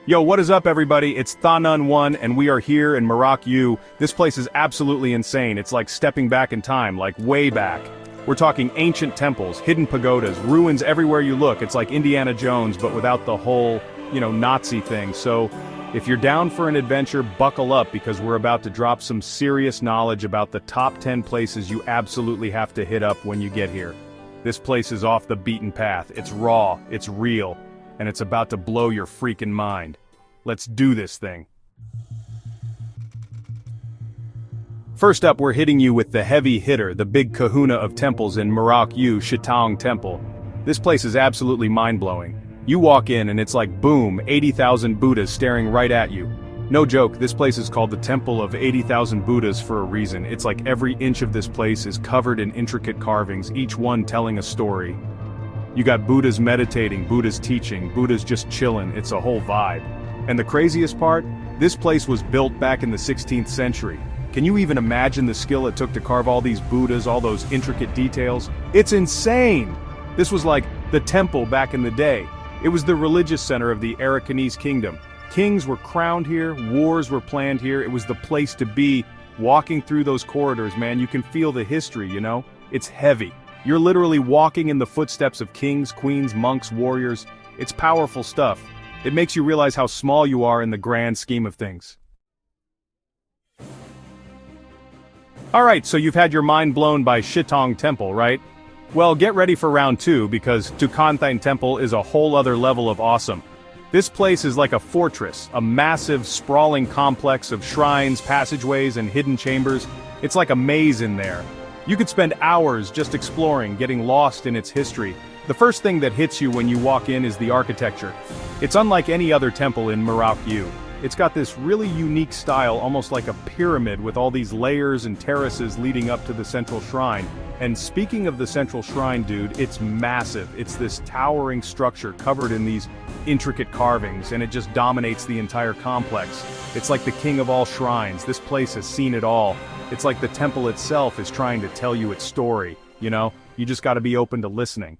Yo, what is up everybody? It's Thein 1 and we are here in Mrauk U. This place is absolutely insane. It's like stepping back in time, like way back. We're talking ancient temples, hidden pagodas, ruins everywhere you look. It's like Indiana Jones, but without the whole, Nazi thing. So, if you're down for an adventure, buckle up because we're about to drop some serious knowledge about the top 10 places you absolutely have to hit up when you get here. This place is off the beaten path. It's raw, it's real, and it's about to blow your freaking mind. Let's do this thing. First up, we're hitting you with the heavy hitter, the big kahuna of temples in Mrauk U, Shittaung Temple. This place is absolutely mind-blowing. You walk in and it's like boom, 80,000 Buddhas staring right at you. No joke, this place is called the Temple of 80,000 Buddhas for a reason. It's like every inch of this place is covered in intricate carvings, each one telling a story. You got Buddhas meditating, Buddhas teaching, Buddhas just chilling, it's a whole vibe. And the craziest part? This place was built back in the 16th century. Can you even imagine the skill it took to carve all these Buddhas, all those intricate details? It's insane! This was like the temple back in the day. It was the religious center of the Arakanese kingdom. Kings were crowned here, wars were planned here, it was the place to be. Walking through those corridors, man, you can feel the history, It's heavy. You're literally walking in the footsteps of kings, queens, monks, warriors. It's powerful stuff. It makes you realize how small you are in the grand scheme of things. Alright, so you've had your mind blown by Shittaung Temple, right? Well, get ready for round 2 because Htokekanthein Temple is a whole other level of awesome. This place is like a fortress, a massive, sprawling complex of shrines, passageways, and hidden chambers. It's like a maze in there. You could spend hours just exploring, getting lost in its history. The first thing that hits you when you walk in is the architecture. It's unlike any other temple in Mrauk U. It's got this really unique style, almost like a pyramid with all these layers and terraces leading up to the central shrine. And speaking of the central shrine, dude, it's massive. It's this towering structure covered in these intricate carvings, and it just dominates the entire complex. It's like the king of all shrines. This place has seen it all. It's like the temple itself is trying to tell you its story, You just gotta be open to listening.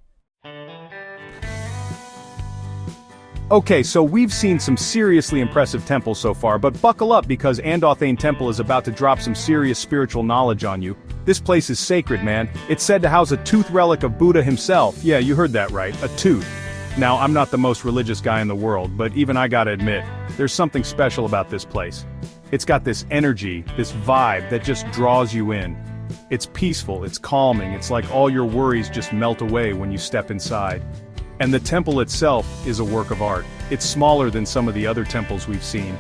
Okay, so we've seen some seriously impressive temples so far, but buckle up because Andaw Temple is about to drop some serious spiritual knowledge on you. This place is sacred, man. It's said to house a tooth relic of Buddha himself. Yeah, you heard that right, a tooth. Now, I'm not the most religious guy in the world, but even I gotta admit, there's something special about this place. It's got this energy, this vibe that just draws you in. It's peaceful, it's calming, it's like all your worries just melt away when you step inside. And the temple itself is a work of art. It's smaller than some of the other temples we've seen.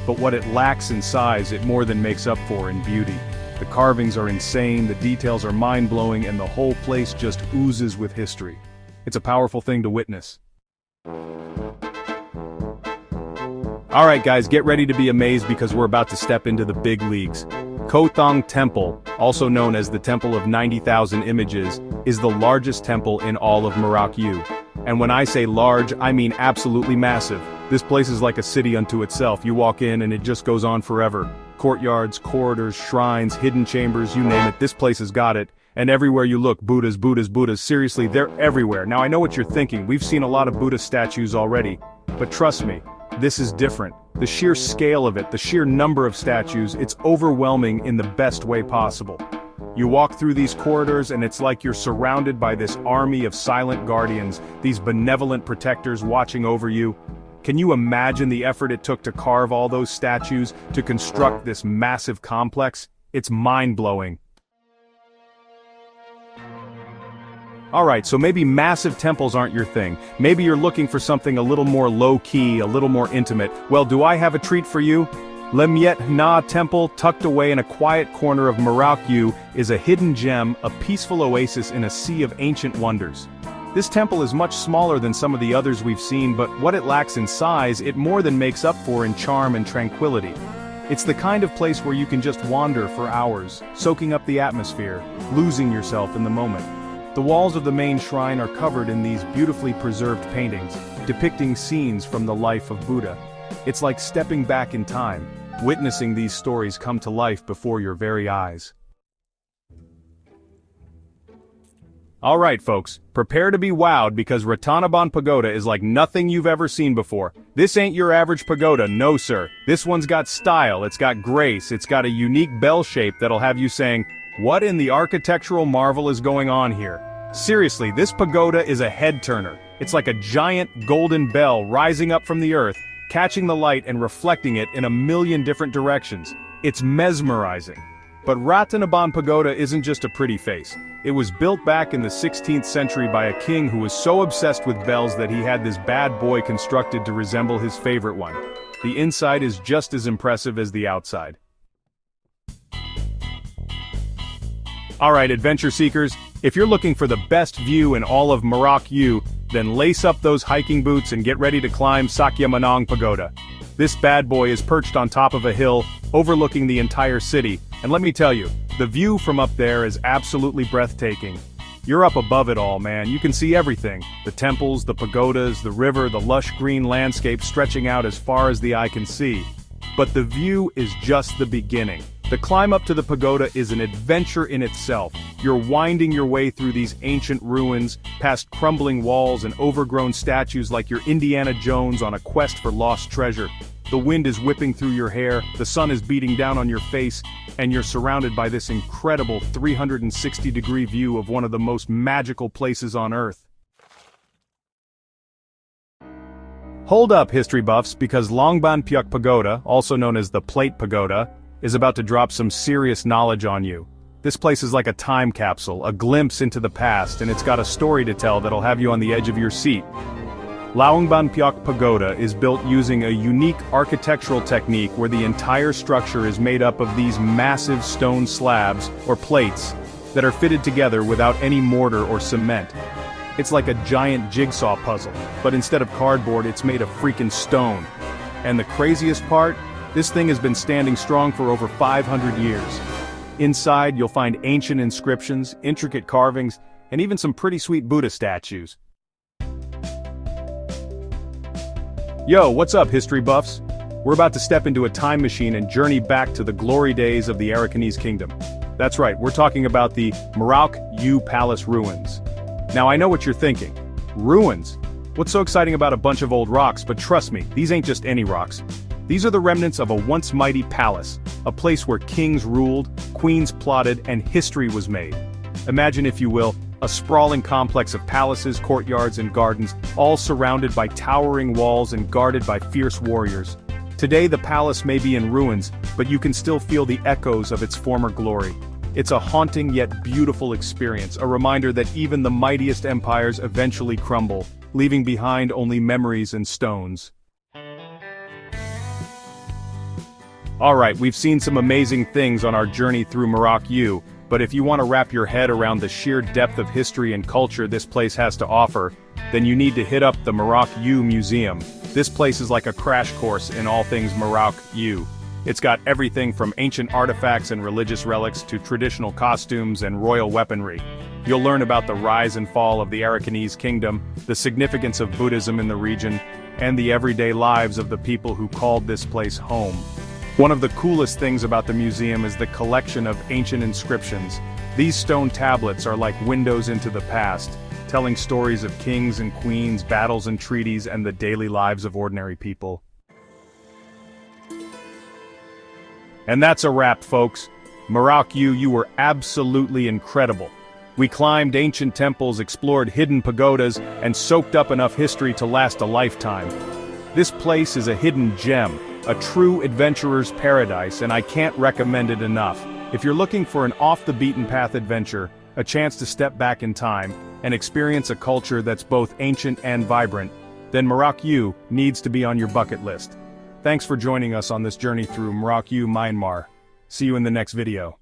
But what it lacks in size, it more than makes up for in beauty. The carvings are insane, the details are mind-blowing, and the whole place just oozes with history. It's a powerful thing to witness. Alright guys, get ready to be amazed because we're about to step into the big leagues. Koe-thaung Temple, also known as the Temple of 90,000 Images, is the largest temple in all of Mrauk U. And when I say large, I mean absolutely massive. This place is like a city unto itself. You walk in and it just goes on forever. Courtyards, corridors, shrines, hidden chambers, you name it, this place has got it. And everywhere you look, Buddhas, Buddhas, Buddhas, seriously, they're everywhere. Now I know what you're thinking, we've seen a lot of Buddha statues already. But trust me, this is different. The sheer scale of it, the sheer number of statues, it's overwhelming in the best way possible. You walk through these corridors and it's like you're surrounded by this army of silent guardians, these benevolent protectors watching over you. Can you imagine the effort it took to carve all those statues, to construct this massive complex? It's mind-blowing. Alright, so maybe massive temples aren't your thing. Maybe you're looking for something a little more low-key, a little more intimate. Well, do I have a treat for you? Le Myet Na Temple, tucked away in a quiet corner of Mrauk U, is a hidden gem, a peaceful oasis in a sea of ancient wonders. This temple is much smaller than some of the others we've seen, but what it lacks in size, it more than makes up for in charm and tranquility. It's the kind of place where you can just wander for hours, soaking up the atmosphere, losing yourself in the moment. The walls of the main shrine are covered in these beautifully preserved paintings, depicting scenes from the life of Buddha. It's like stepping back in time, witnessing these stories come to life before your very eyes. Alright folks, prepare to be wowed because Htokekanthein Pagoda is like nothing you've ever seen before. This ain't your average pagoda, no sir. This one's got style, it's got grace, it's got a unique bell shape that'll have you saying, what in the architectural marvel is going on here? Seriously, this pagoda is a head-turner. It's like a giant golden bell rising up from the earth, catching the light and reflecting it in a million different directions. It's mesmerizing. But Htokekanthein Pagoda isn't just a pretty face. It was built back in the 16th century by a king who was so obsessed with bells that he had this bad boy constructed to resemble his favorite one. The inside is just as impressive as the outside. Alright adventure seekers, if you're looking for the best view in all of Mrauk U, then lace up those hiking boots and get ready to climb Htokekanthein Pagoda. This bad boy is perched on top of a hill, overlooking the entire city, and let me tell you, the view from up there is absolutely breathtaking. You're up above it all, man, you can see everything. The temples, the pagodas, the river, the lush green landscape stretching out as far as the eye can see. But the view is just the beginning. The climb up to the pagoda is an adventure in itself. You're winding your way through these ancient ruins, past crumbling walls and overgrown statues like you're Indiana Jones on a quest for lost treasure. The wind is whipping through your hair, the sun is beating down on your face, and you're surrounded by this incredible 360-degree view of one of the most magical places on Earth. Hold up, history buffs, because Longban Pyeok Pagoda, also known as the Plate Pagoda, is about to drop some serious knowledge on you. This place is like a time capsule, a glimpse into the past, and it's got a story to tell that'll have you on the edge of your seat. Longban Pyeok Pagoda is built using a unique architectural technique where the entire structure is made up of these massive stone slabs, or plates, that are fitted together without any mortar or cement. It's like a giant jigsaw puzzle, but instead of cardboard it's made of freaking stone. And the craziest part? This thing has been standing strong for over 500 years. Inside you'll find ancient inscriptions, intricate carvings, and even some pretty sweet Buddha statues. Yo, what's up history buffs? We're about to step into a time machine and journey back to the glory days of the Arakanese kingdom. That's right, we're talking about the Mrauk U palace ruins. Now I know what you're thinking. Ruins? What's so exciting about a bunch of old rocks? But trust me, these ain't just any rocks. These are the remnants of a once mighty palace, a place where kings ruled, queens plotted, and history was made. Imagine, if you will, a sprawling complex of palaces, courtyards, and gardens, all surrounded by towering walls and guarded by fierce warriors. Today the palace may be in ruins, but you can still feel the echoes of its former glory. It's a haunting yet beautiful experience, a reminder that even the mightiest empires eventually crumble, leaving behind only memories and stones. Alright, we've seen some amazing things on our journey through Mrauk U, but if you want to wrap your head around the sheer depth of history and culture this place has to offer, then you need to hit up the Mrauk U Museum. This place is like a crash course in all things Mrauk U. It's got everything from ancient artifacts and religious relics to traditional costumes and royal weaponry. You'll learn about the rise and fall of the Arakanese kingdom, the significance of Buddhism in the region, and the everyday lives of the people who called this place home. One of the coolest things about the museum is the collection of ancient inscriptions. These stone tablets are like windows into the past, telling stories of kings and queens, battles and treaties, and the daily lives of ordinary people. And that's a wrap, folks. Mrauk U, you were absolutely incredible. We climbed ancient temples, explored hidden pagodas, and soaked up enough history to last a lifetime. This place is a hidden gem, a true adventurer's paradise, and I can't recommend it enough. If you're looking for an off-the-beaten-path adventure, a chance to step back in time, and experience a culture that's both ancient and vibrant, then Mrauk U needs to be on your bucket list. Thanks for joining us on this journey through Mrauk U, Myanmar. See you in the next video.